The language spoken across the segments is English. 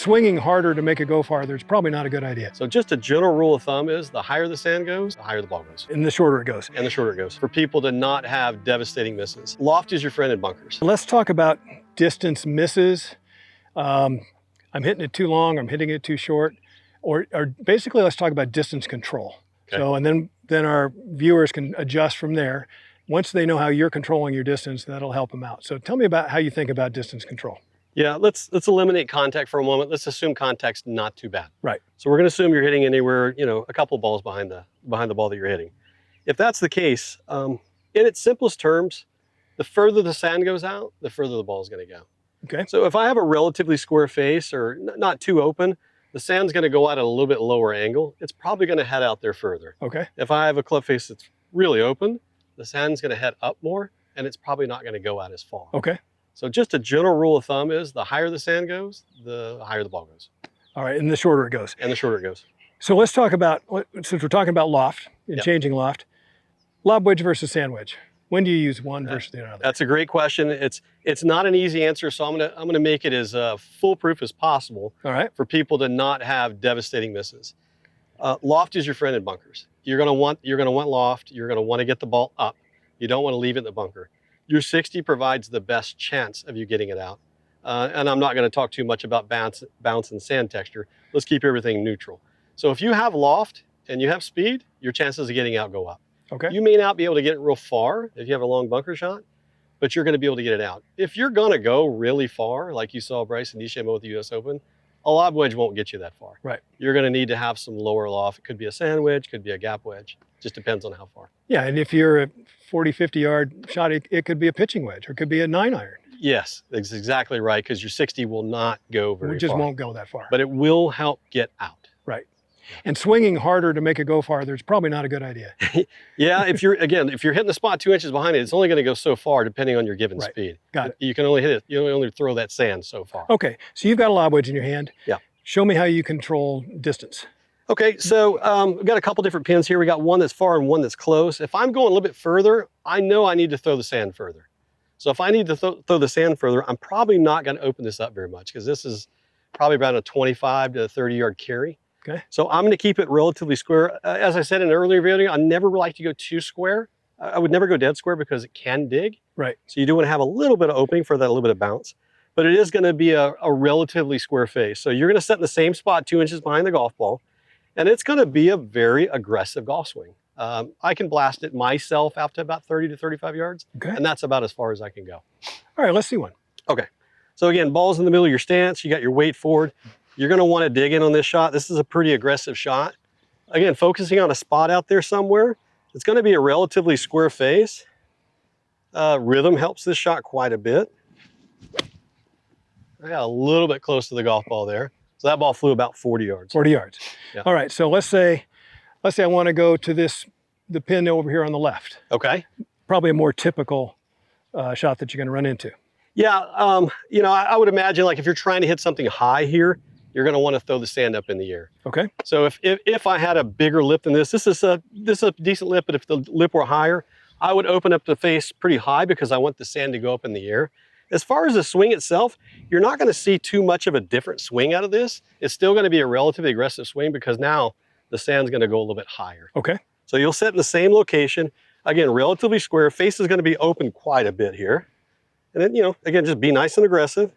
swinging harder to make it go farther is probably not a good idea. So just a general rule of thumb is the higher the sand goes, the higher the ball goes. And the shorter it goes. And the shorter it goes, for people to not have devastating misses. Loft is your friend in bunkers. Let's talk about distance misses. I'm hitting it too long, I'm hitting it too short, or basically let's talk about distance control. Okay. So, and then our viewers can adjust from there. Once they know how you're controlling your distance, that'll help them out. So tell me about how you think about distance control. Yeah, let's eliminate contact for a moment. Let's assume contact's not too bad. Right. So we're going to assume you're hitting anywhere, a couple of balls behind the ball that you're hitting. If that's the case, in its simplest terms, the further the sand goes out, the further the ball is going to go. Okay. So if I have a relatively square face or not too open, the sand's going to go out at a little bit lower angle. It's probably going to head out there further. Okay. If I have a club face that's really open, the sand's going to head up more, and it's probably not going to go out as far. Okay. So just a general rule of thumb is the higher the sand goes, the higher the ball goes. All right, and the shorter it goes. And the shorter it goes. So let's talk about, since we're talking about loft and Yep. changing loft, lob wedge versus sand wedge. When do you use one versus the other? That's a great question. It's not an easy answer, so I'm gonna make it as foolproof as possible. All right. For people to not have devastating misses. Loft is your friend in bunkers. You're gonna want loft. You're gonna want to get the ball up. You don't want to leave it in the bunker. Your 60 provides the best chance of you getting it out. And I'm not going to talk too much about bounce and sand texture. Let's keep everything neutral. So if you have loft and you have speed, your chances of getting out go up. Okay. You may not be able to get it real far if you have a long bunker shot, but you're going to be able to get it out. If you're going to go really far, like you saw Bryson DeChambeau at the US Open, a lob wedge won't get you that far. Right. You're going to need to have some lower loft. It could be a sand wedge, could be a gap wedge. Just depends on how far. Yeah, and if you're a 40, 50 yard shot, it could be a pitching wedge or it could be a 9-iron. Yes, that's exactly right, because your 60 will not go very far. It just won't go that far. But it will help get out. Right. And swinging harder to make it go farther is probably not a good idea. Yeah, if you're hitting the spot 2 inches behind it, it's only going to go so far depending on your given Right. speed. Got it. You can only hit it, you only throw that sand so far. Okay, so you've got a lob wedge in your hand. Yeah. Show me how you control distance. Okay, so we've got a couple different pins here. We got one that's far and one that's close. If I'm going a little bit further, I know I need to throw the sand further. So if I need to throw the sand further, I'm probably not going to open this up very much because this is probably about a 25 to 30 yard carry. Okay. So I'm going to keep it relatively square. As I said in an earlier video, I never like to go too square. I would never go dead square because it can dig. Right. So you do want to have a little bit of opening for that little bit of bounce. But it is going to be a relatively square face. So you're going to set in the same spot 2 inches behind the golf ball. And it's going to be a very aggressive golf swing. I can blast it myself out to about 30 to 35 yards. Okay. And that's about as far as I can go. All right, let's see one. Okay. So again, ball's in the middle of your stance. You got your weight forward. You're going to want to dig in on this shot. This is a pretty aggressive shot. Again, focusing on a spot out there somewhere. It's going to be a relatively square face. Rhythm helps this shot quite a bit. I got a little bit close to the golf ball there. So that ball flew about 40 yards. 40 yards. Yeah. All right, so let's say I want to go to the pin over here on the left. Okay. Probably a more typical shot that you're going to run into. Yeah, I would imagine like if you're trying to hit something high here, you're going to want to throw the sand up in the air. Okay. So if I had a bigger lip than this is a decent lip, but if the lip were higher, I would open up the face pretty high because I want the sand to go up in the air. As far as the swing itself, you're not going to see too much of a different swing out of this. It's still going to be a relatively aggressive swing because now the sand's going to go a little bit higher. Okay. So you'll set in the same location. Again, relatively square. Face is going to be open quite a bit here. And then, again, just be nice and aggressive.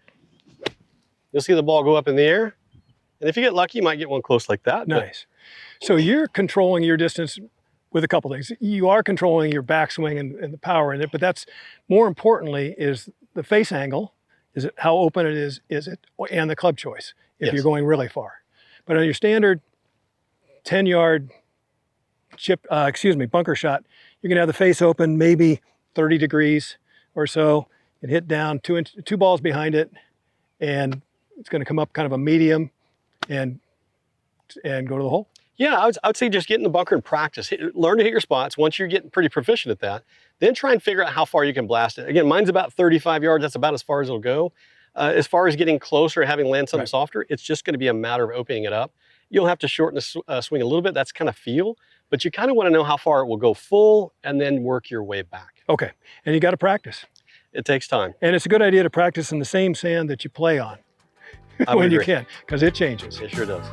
You'll see the ball go up in the air. And if you get lucky, you might get one close like that. Nice. So you're controlling your distance with a couple things. You are controlling your backswing and the power in it, but that's more importantly is the face angle. Is it how open it is it, and the club choice if Yes. you're going really far. But on your standard 10-yard bunker shot, you're gonna have the face open, maybe 30 degrees or so, and hit down two balls behind it, and it's gonna come up kind of a medium and go to the hole. Yeah, I would say just get in the bunker and practice. Learn to hit your spots. Once you're getting pretty proficient at that, then try and figure out how far you can blast it. Again, mine's about 35 yards. That's about as far as it'll go. As far as getting closer, having land something softer, it's just going to be a matter of opening it up. You'll have to shorten the swing a little bit. That's kind of feel, but you kind of want to know how far it will go full and then work your way back. Okay, and you got to practice. It takes time. And it's a good idea to practice in the same sand that you play on. I would when you agree. can, because it changes. It sure does.